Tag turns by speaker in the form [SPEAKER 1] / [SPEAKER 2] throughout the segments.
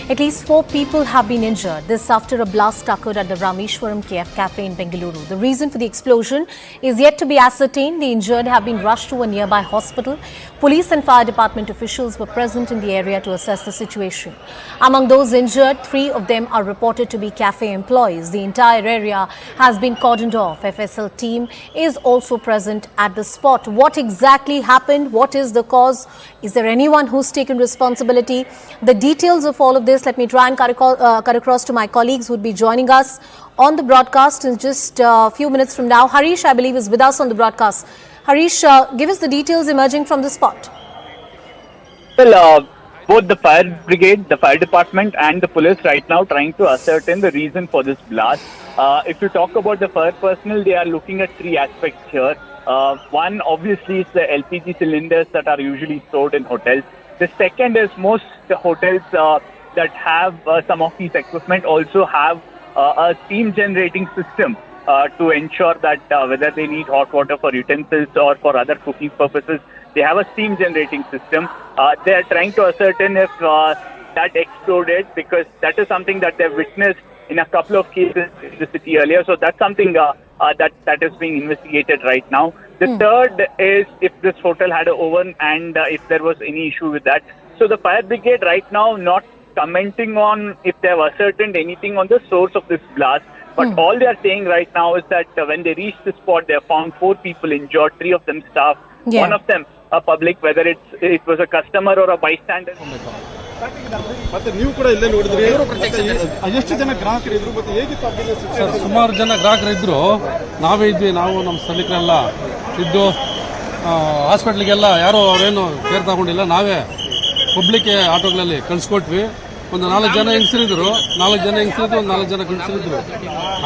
[SPEAKER 1] At least 4 people have been injured. This after a blast occurred at the Rameshwaram KF Cafe in Bengaluru. The reason for the explosion is yet to be ascertained. The injured have been rushed to a nearby hospital. Police and fire department officials were present in the area to assess the situation. Among those injured, 3 of them are reported to be cafe employees. The entire area has been cordoned off. FSL team is also present at the spot. What exactly happened? What is the cause? Is there anyone who's taken responsibility? The details of all of this, let me try and cut across to my colleagues who would be joining us on the broadcast in just a few minutes from now. Harish, I believe, is with us on the broadcast. Harish, give us the details emerging from the spot.
[SPEAKER 2] Well, both the fire brigade, the fire department and the police right now trying to ascertain the reason for this blast. If you talk about the fire personnel, they are looking at 3 aspects here. One, obviously, is the LPG cylinders that are usually stored in hotels. The second is most hotels that have some of these equipment also have a steam generating system to ensure that whether they need hot water for utensils or for other cooking purposes, they have a steam generating system. They are trying to ascertain if that exploded, because that is something that they've witnessed in a couple of cases in the city earlier. So that's something that is being investigated right now. The third is if this hotel had an oven and if there was any issue with that. So the fire brigade right now not commenting on if they have ascertained anything on the source of this blast. But all they are saying right now is that when they reached the spot, they have found 4 people injured, 3 of them staff, one of them a public, whether it was a customer or a bystander.
[SPEAKER 3] ಮತ್ತೆ ನೀವು ಕೂಡ ಇಲ್ಲೇ ನೋಡಿದ್ರಿ, ಎಷ್ಟು ಜನ ಗ್ರಾಹಕರು ಇದ್ರು, ಮತ್ತೆ ಹೇಗಿತ್ತು ಅಭಿನಯ?
[SPEAKER 4] ಸರ್, ಸುಮಾರು ಜನ ಗ್ರಾಹಕರು ಇದ್ರು. ನಾವೇ ಇದ್ವಿ, ನಾವು ನಮ್ಮ ಸ್ಥಳೀಕರೆಲ್ಲ ಇದ್ದು ಹಾಸ್ಪಿಟ್ಲಿಗೆಲ್ಲ ಯಾರು ಅವರೇನು ಕೇರ್ ತಗೊಂಡಿಲ್ಲ. ನಾವೇ ಪಬ್ಲಿಕ್ ಆಟೋಗಳಲ್ಲಿ ಕಳಿಸ್ಕೊಟ್ವಿ. ಒಂದು 4 ಜನ ಹೆಂಗಸರಿದ್ರು, 4 ಜನ ಹೆಂಗಸರಿದ್ರು, ಒಂದು 4 ಜನ ಗಂಡಸರಿದ್ರು.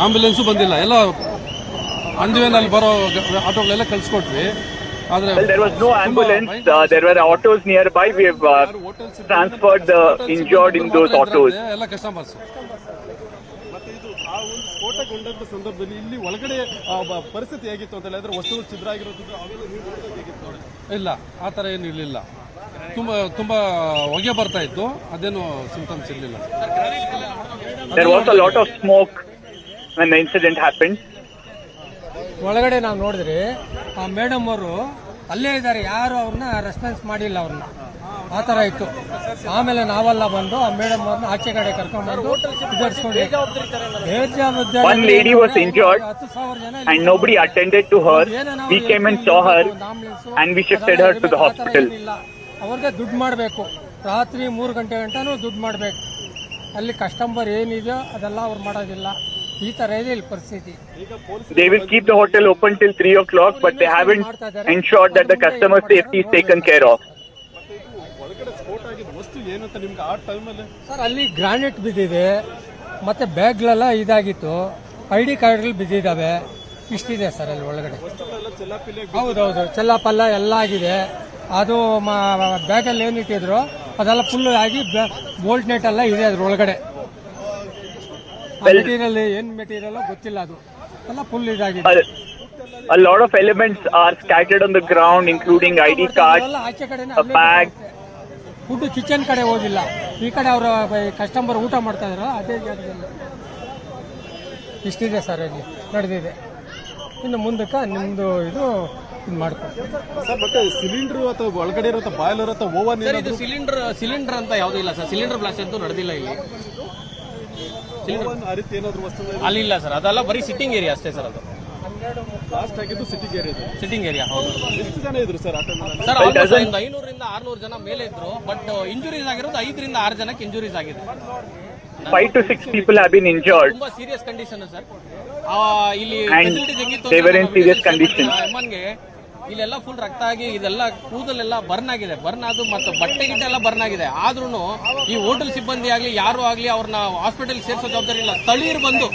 [SPEAKER 4] ಆಂಬ್ಯುಲೆನ್ಸು ಬಂದಿಲ್ಲ, ಎಲ್ಲ ಅಂದಿವೇನಲ್ಲಿ ಬರೋ ಆಟೋಗಳೆಲ್ಲ ಕಳಿಸ್ಕೊಟ್ವಿ.
[SPEAKER 2] Well, there was no ambulance. There were autos nearby. We have transferred the injured in those autos.
[SPEAKER 4] ಎಲ್ಲ ಕಸ್ಟಮರ್ಸ್.
[SPEAKER 3] ಮತ್ತೆ ಇದು ಆ ಒಂದು ಸ್ಫೋಟಗೊಂಡಂತ ಸಂದರ್ಭದಲ್ಲಿ ಇಲ್ಲಿ ಒಳಗಡೆ ಪರಿಸ್ಥಿತಿ ಹೇಗಿತ್ತು ಅಂತ ಹೇಳಿದ್ರೆ ವಸ್ತುಗಳು ಛಿದ್ರ ಆಗಿರೋದು ಅವೆಲ್ಲ ನೀವು ನೋಡಿದಾಗ ಹೇಗಿತ್ತು ನೋಡಿ?
[SPEAKER 4] ಇಲ್ಲ, ಆ ಥರ ಏನು ಇರಲಿಲ್ಲ. ತುಂಬಾ ಹೊಗೆ ಬರ್ತಾ ಇತ್ತು, ಅದೇನು ಸಿಂಪ್ಟಮ್ಸ್ ಇರಲಿಲ್ಲ.
[SPEAKER 2] There was a lot of smoke when the incident happened.
[SPEAKER 5] ಒಳಗಡೆ ನಾವು ನೋಡಿದ್ರಿ, ಆ ಮೇಡಮ್ ಅವರು ಅಲ್ಲೇ ಇದ್ದಾರೆ, ಯಾರು ಅವ್ರನ್ನ ರೆಸ್ಪಾನ್ಸ್ ಮಾಡಿಲ್ಲ, ಅವ್ರನ್ನ ಆ ಥರ ಇತ್ತು. ಆಮೇಲೆ ನಾವೆಲ್ಲ ಬಂದು ಆ ಮೇಡಮ್ ಅವ್ರನ್ನ ಆಚೆ ಕಡೆ ಕರ್ಕೊಂಡ್ಬಂದು
[SPEAKER 2] One lady was injured and nobody attended to her. We came and saw her and we shifted her to the hospital.
[SPEAKER 5] ಅವ್ರಿಗೆ ದುಡ್ಡು ಮಾಡಬೇಕು, ರಾತ್ರಿ 3 ಗಂಟೆ ಗಂಟನೂ ದುಡ್ಡು ಮಾಡಬೇಕು. ಅಲ್ಲಿ ಕಸ್ಟಮರ್ ಏನಿದೆಯೋ ಅದೆಲ್ಲ ಅವ್ರು ಮಾಡೋದಿಲ್ಲ. ಈ ತರ ಇದೆ ಇಲ್ಲಿ ಪರಿಸ್ಥಿತಿ.
[SPEAKER 2] They will keep the hotel open till 3 o'clock, but they haven't ensured that the customer safety is taken care of.
[SPEAKER 3] ಒಳಗಡೆ ಸ್ಫೋಟ ಆಗಿದ್ದ ವಸ್ತು ಏನು ಅಂತ ನಿಮ್ಗೆ ಆ ಟೈಮಲ್ಲಿ?
[SPEAKER 5] ಸರ್, ಅಲ್ಲಿ ಗ್ರಾನೈಟ್ ಬಿದ್ದಿದೆ, ಮತ್ತೆ ಬ್ಯಾಗ್ಗಳೆಲ್ಲ ಇದಾಗಿತ್ತು, ID ಕಾರ್ಡ್ಗಳು ಬಿದ್ದಿದ್ದಾವೆ, ಇಷ್ಟಿದೆ ಸರ್ ಅಲ್ಲಿ ಒಳಗಡೆ. ಹೌದೌದು, ಚೆಲ್ಲಾಪಲ್ಲ ಎಲ್ಲ ಆಗಿದೆ. ಅದು ಬ್ಯಾಗಲ್ಲಿ ಏನಿಟ್ಟಿದ್ರು ಅದೆಲ್ಲ ಫುಲ್ ಆಗಿ ಬೋಲ್ಟ್ ನೆಟ್ ಎಲ್ಲ ಇದೆ ಅದ್ರ ಒಳಗಡೆ. ಮೆಟೀರಿಯಲ್ ಏನ್ ಮೆಟೀರಿಯಲ್ ಗೊತ್ತಿಲ್ಲ, ಅದು ಎಲ್ಲ ಫುಲ್ ಇದಾಗಿದೆ.
[SPEAKER 2] A lot of elements are scattered on the ground, including ID cards, a bag.
[SPEAKER 5] Food kitchen ಕಡೆ ಹೋಗಿಲ್ಲ, ಈ ಕಡೆ ಅವರ ಕಸ್ಟಮರ್ ಊಟ ಮಾಡ್ತಾ ಇದ್ರು ಅದೇ ಜಾಗದಲ್ಲಿ. ಇಷ್ಟಿದೆ ಸರ್ ಅಲ್ಲಿ ನಡೆದಿದೆ. ಇನ್ನು ಮುಂದಕ್ಕೆ ನಿಮ್ದು ಇದು ಮಾಡ್ಕೊಂಡು
[SPEAKER 3] ಸರ್, ಮತ್ತೆ ಸಿಲಿಂಡರ್ ಅಥವಾ ಒಳಗಡೆ ಇರೋ ಬಾಯ್ಲರ್ ಅಥವಾ ಓವನ್?
[SPEAKER 6] ಇದು ಸಿಲಿಂಡರ್ ಅಂತ ಯಾವುದೂ ಇಲ್ಲ ಸರ್. ಸಿಲಿಂಡರ್ ಬ್ಲಾಸ್ಟ್ ಅಂತೂ ನಡೆದಿಲ್ಲ ಇಲ್ಲಿ.
[SPEAKER 3] ಆ ರೀತಿ ಏನಾದ್ರು ವಸ್ತು
[SPEAKER 6] ಅಲ್ಲಿ ಇಲ್ಲ ಸರ್, ಅದೆಲ್ಲ ಬರೀ ಸಿಟ್ಟಿಂಗ್ ಏರಿಯಾ ಅಷ್ಟೇ ಸರ್. ಅದು
[SPEAKER 3] ಬ್ಲಾಸ್ಟ್ ಆಗಿದ್ದು ಸಿಟ್ಟಿಂಗ್ ಏರಿಯಾ.
[SPEAKER 6] ಹೌದು.
[SPEAKER 3] ಎಷ್ಟು ಜನ ಇದ್ರು ಸರ್ ಆ ಟೈಮಲ್ಲಿ?
[SPEAKER 6] ಸರ್, 500 ರಿಂದ 600 ಜನ ಮೇಲೆ ಇದ್ರು. ಬಟ್ ಇಂಜುರೀಸ್ ಆಗಿರೋದು 5 ರಿಂದ 6 ಜನಕ್ಕೆ ಇಂಜುರೀಸ್ ಆಗಿದೆ.
[SPEAKER 2] 5 to 6 people have been injured.
[SPEAKER 6] ತುಂಬಾ ಸೀರಿಯಸ್ ಕಂಡೀಷನ್ ಸರ್. ಇಲ್ಲಿ
[SPEAKER 2] they were in serious condition.
[SPEAKER 6] ಇಲ್ಲೆಲ್ಲ ಫುಲ್ ರಕ್ತ ಆಗಿ ಇದೆಲ್ಲ ಕೂದಲೆಲ್ಲ ಬರ್ನ್ ಆಗಿದೆ. ಬರ್ನ್ ಆದು ಮತ್ತು ಬಟ್ಟೆ ಗಿಟ್ಟೆ ಎಲ್ಲ ಬರ್ನ್ ಆಗಿದೆ. ಆದ್ರೂ ಈ ಹೋಟೆಲ್ ಸಿಬ್ಬಂದಿ ಆಗ್ಲಿ ಯಾರು ಆಗ್ಲಿ ಅವ್ರನ್ನ ಹಾಸ್ಪಿಟಲ್ ಸೇರಿಸೋ ಜವಾಬ್ದಾರಿ ಇಲ್ಲ. ಸ್ಥಳೀಯರು ಬಂದು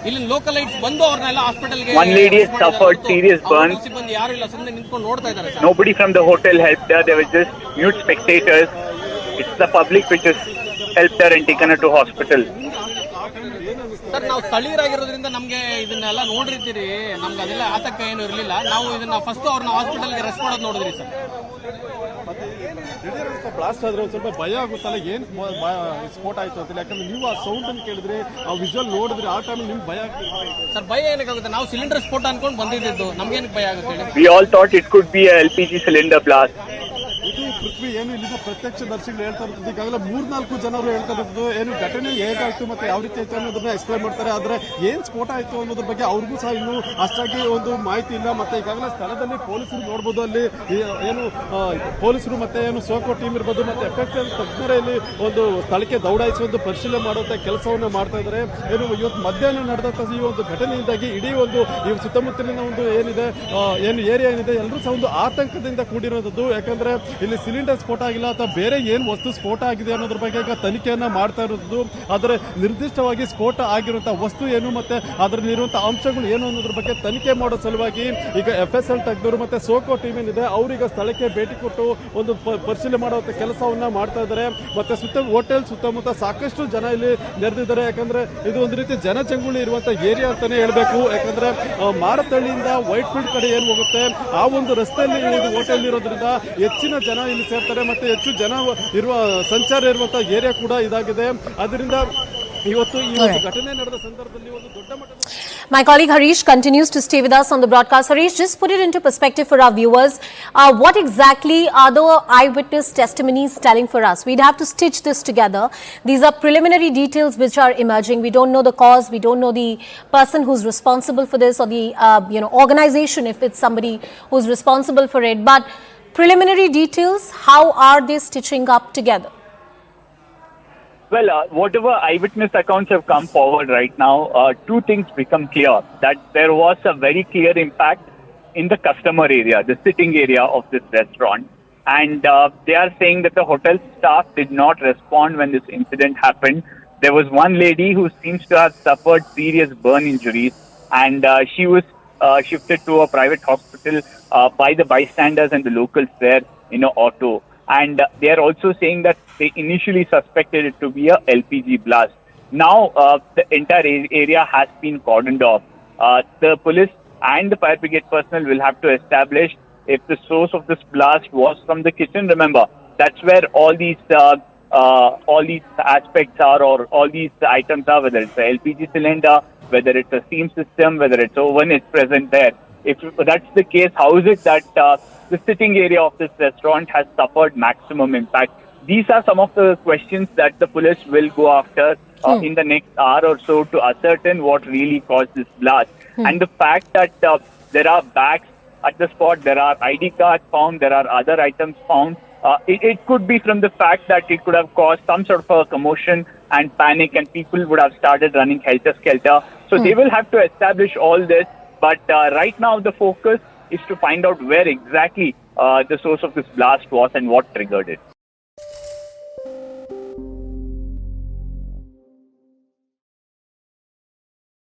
[SPEAKER 6] ಇಲ್ಲಿ ಲೋಕಲೈಟ್ಸ್ ಬಂದು ಅವ್ರನ್ನೆಲ್ಲ ಹಾಸ್ಪಿಟಲ್ಗೆ.
[SPEAKER 2] One lady has suffered serious burns.
[SPEAKER 6] ಸಿಬ್ಬಂದಿ ಯಾರು ಇಲ್ಲ, ಸುಮ್ಮನೆ ನಿಂತ್ಕೊಂಡು ನೋಡ್ತಾ ಇದ್ದಾರೆ sir.
[SPEAKER 2] Nobody from the hotel helped her. They were just mute spectators. It's the public which has helped her and taken her to hospital.
[SPEAKER 6] Sir ನಾವು ಸ್ಥಳೀಯರಾಗಿರೋದ್ರಿಂದ ನಮ್ಗೆ ಇದನ್ನೆಲ್ಲ ನೋಡಿರ್ತೀರಿ, ನಮ್ಗೆ ಅದೆಲ್ಲ ಆತಂಕ ಏನು ಇರಲಿಲ್ಲ. ನಾವು ಇದನ್ನ ಫಸ್ಟ್ ಅವ್ರನ್ನ ಹಾಸ್ಪಿಟಲ್ಗೆ ರೆಸ್ಟ್ ಮಾಡೋದು ನೋಡಿದ್ರಿ ಸರ್.
[SPEAKER 3] ಬ್ಲಾಸ್ಟ್ ಆದ್ರೆ ಒಂದ್ ಸ್ವಲ್ಪ ಭಯ ಆಗುತ್ತಲ್ಲ, ಏನ್ ಸ್ಫೋಟ ಆಯ್ತು ಅಂತ. ಯಾಕಂದ್ರೆ ನೀವು ಆ ಸೌಂಡ್ ಅನ್ನು ಕೇಳಿದ್ರೆ, ಆ ವಿಜುವಲ್ ನೋಡಿದ್ರೆ ಆ ಟೈಮ್ ನಿಮ್ಗೆ ಭಯ ಆಗ್ತದೆ
[SPEAKER 6] ಸರ್. ಭಯ ಏನಕ್ಕಾಗುತ್ತೆ, ನಾವು ಸಿಲಿಂಡರ್ ಸ್ಫೋಟ ಅನ್ಕೊಂಡು ಬಂದಿದ್ದು, ನಮ್ಗೇನಕ್ಕೆ ಭಯ ಆಗುತ್ತೆ ಹೇಳಿ?
[SPEAKER 2] We all thought it could be a LPG cylinder blast.
[SPEAKER 3] ಇದು ಪೃಥ್ವಿ ಏನು ಇಲ್ಲಿಂದ ಪ್ರತ್ಯಕ್ಷದರ್ಶಿಗಳು ಹೇಳ್ತಾ ಇರ್ತದೆ. ಈಗಾಗಲೇ 3-4 ಜನರು ಹೇಳ್ತಾ ಇರೋದು ಏನು ಘಟನೆ ಹೇಗಾಯ್ತು ಮತ್ತೆ ಯಾವ ರೀತಿ ಆಯ್ತು ಅನ್ನೋದನ್ನ ಎಕ್ಸ್ಪ್ಲೈನ್ ಮಾಡ್ತಾರೆ. ಆದ್ರೆ ಏನ್ ಸ್ಫೋಟ ಆಯ್ತು ಅನ್ನೋದ್ರ ಬಗ್ಗೆ ಅವ್ರಿಗೂ ಸಹ ಇನ್ನೂ ಅಷ್ಟಾಗಿ ಒಂದು ಮಾಹಿತಿ ಇಲ್ಲ. ಮತ್ತೆ ಈಗಾಗಲೇ ಸ್ಥಳದಲ್ಲಿ ಪೊಲೀಸರು ನೋಡಬಹುದು, ಅಲ್ಲಿ ಏನು ಪೊಲೀಸರು ಮತ್ತೆ ಏನು ಸೋಕೋ ಟೀಮ್ ಇರ್ಬೋದು, ಮತ್ತೆ FXL ತಜ್ಞರಲ್ಲಿ ಒಂದು ಸ್ಥಳಕ್ಕೆ ದೌಡಾಯಿಸಿ ಒಂದು ಪರಿಶೀಲನೆ ಮಾಡುವಂತ ಕೆಲಸವನ್ನ ಮಾಡ್ತಾ ಇದ್ದಾರೆ. ಏನು ಇವತ್ತು ಮಧ್ಯಾಹ್ನ ನಡೆದಂತ ಈ ಒಂದು ಘಟನೆಯಿಂದಾಗಿ ಇಡೀ ಒಂದು ಈ ಸುತ್ತಮುತ್ತಲಿನ ಒಂದು ಏನಿದೆ ಏನು ಏರಿಯಾ ಏನಿದೆ ಎಲ್ಲರೂ ಸಹ ಒಂದು ಆತಂಕದಿಂದ ಕೂಡಿರೋದು. ಯಾಕಂದ್ರೆ ಇಲ್ಲಿ ಸಿಲಿಂಡರ್ ಸ್ಫೋಟ ಆಗಿಲ್ಲ ಅಥವಾ ಬೇರೆ ಏನು ವಸ್ತು ಸ್ಫೋಟ ಆಗಿದೆ ಅನ್ನೋದ್ರ ಬಗ್ಗೆ ಈಗ ತನಿಖೆಯನ್ನ ಮಾಡ್ತಾ ಇರೋದು. ಆದರೆ ನಿರ್ದಿಷ್ಟವಾಗಿ ಸ್ಫೋಟ ಆಗಿರುವಂತಹ ವಸ್ತು ಏನು ಮತ್ತೆ ಅದರಲ್ಲಿರುವಂತಹ ಅಂಶಗಳು ಏನು ಅನ್ನೋದ್ರ ಬಗ್ಗೆ ತನಿಖೆ ಮಾಡೋ ಸಲುವಾಗಿ ಈಗ FSL ತಜ್ಞರು ಮತ್ತೆ ಸೋಕೋ ಟೀಮ್ ಏನಿದೆ ಅವರೀಗ ಸ್ಥಳಕ್ಕೆ ಭೇಟಿ ಕೊಟ್ಟು ಒಂದು ಪರಿಶೀಲನೆ ಮಾಡುವಂತ ಕೆಲಸವನ್ನ ಮಾಡ್ತಾ ಇದ್ದಾರೆ. ಮತ್ತೆ ಹೋಟೆಲ್ ಸುತ್ತಮುತ್ತ ಸಾಕಷ್ಟು ಜನ ಇಲ್ಲಿ ನೆರೆದಿದ್ದಾರೆ. ಯಾಕಂದ್ರೆ ಇದು ಒಂದು ರೀತಿ ಜನಜಂಗುಳಿ ಇರುವಂತ ಏರಿಯಾ ಅಂತಾನೆ ಹೇಳ್ಬೇಕು. ಯಾಕಂದ್ರೆ ಮಾರತಳ್ಳಿಯಿಂದ ವೈಟ್ ಫೀಲ್ಡ್ ಕಡೆ ಏನು ಹೋಗುತ್ತೆ ಆ ಒಂದು ರಸ್ತೆಯಲ್ಲಿ ಇದು ಹೋಟೆಲ್ ಇರೋದ್ರಿಂದ ಹೆಚ್ಚಿನ ಜನ ಇಲ್ಲಿ ಸೇರ್ತಾರೆ. ಮತ್ತೆ ಹೆಚ್ಚು ಜನ ಇರುವ ಸಂಚಾರ ಇರುವಂತಹ ಏರಿಯಾ ಕೂಡ ಇದಾಗಿದೆ. ಅದರಿಂದ ಇವತ್ತು ಈ ಒಂದು ಘಟನೆ ನಡೆದ ಸಂದರ್ಭದಲ್ಲಿ ಒಂದು ದೊಡ್ಡ ಮಟ್ಟದ
[SPEAKER 1] My colleague Harish continues to stay with us on the broadcast. Harish, just put it into perspective for our viewers. What exactly are the eyewitness testimonies telling for us? We'd have to stitch this together. These are preliminary details which are emerging. We don't know the cause. We don't know the person who's responsible for this or the organization if it's somebody who's responsible for it. But preliminary details, how are they stitching up together?
[SPEAKER 2] Well, whatever eyewitness accounts have come forward right now, two things become clear. That there was a very clear impact in the customer area, the sitting area of this restaurant. And they are saying that the hotel staff did not respond when this incident happened. There was one lady who seems to have suffered serious burn injuries, and she was shifted to a private hospital by the bystanders and the locals there in an auto. And they are also saying that they initially suspected it to be a LPG blast. Now the entire area has been cordoned off. The police and the fire brigade personnel will have to establish if the source of this blast was from the kitchen. Remember, that's where all these aspects are, or all these items are, whether it's a LPG cylinder, whether it's a steam system, whether it's oven is present there. If that's the case, how is it that the sitting area of this restaurant has suffered maximum impact? These are some of the questions that the police will go after in the next hour or so to ascertain what really caused this blast. And the fact that there are bags at the spot, there are ID cards found, there are other items found. It could be from the fact that it could have caused some sort of a commotion and panic, and people would have started running helter-skelter. So they will have to establish all this. But right now, the focus is to find out where exactly the source of this blast was and what triggered it.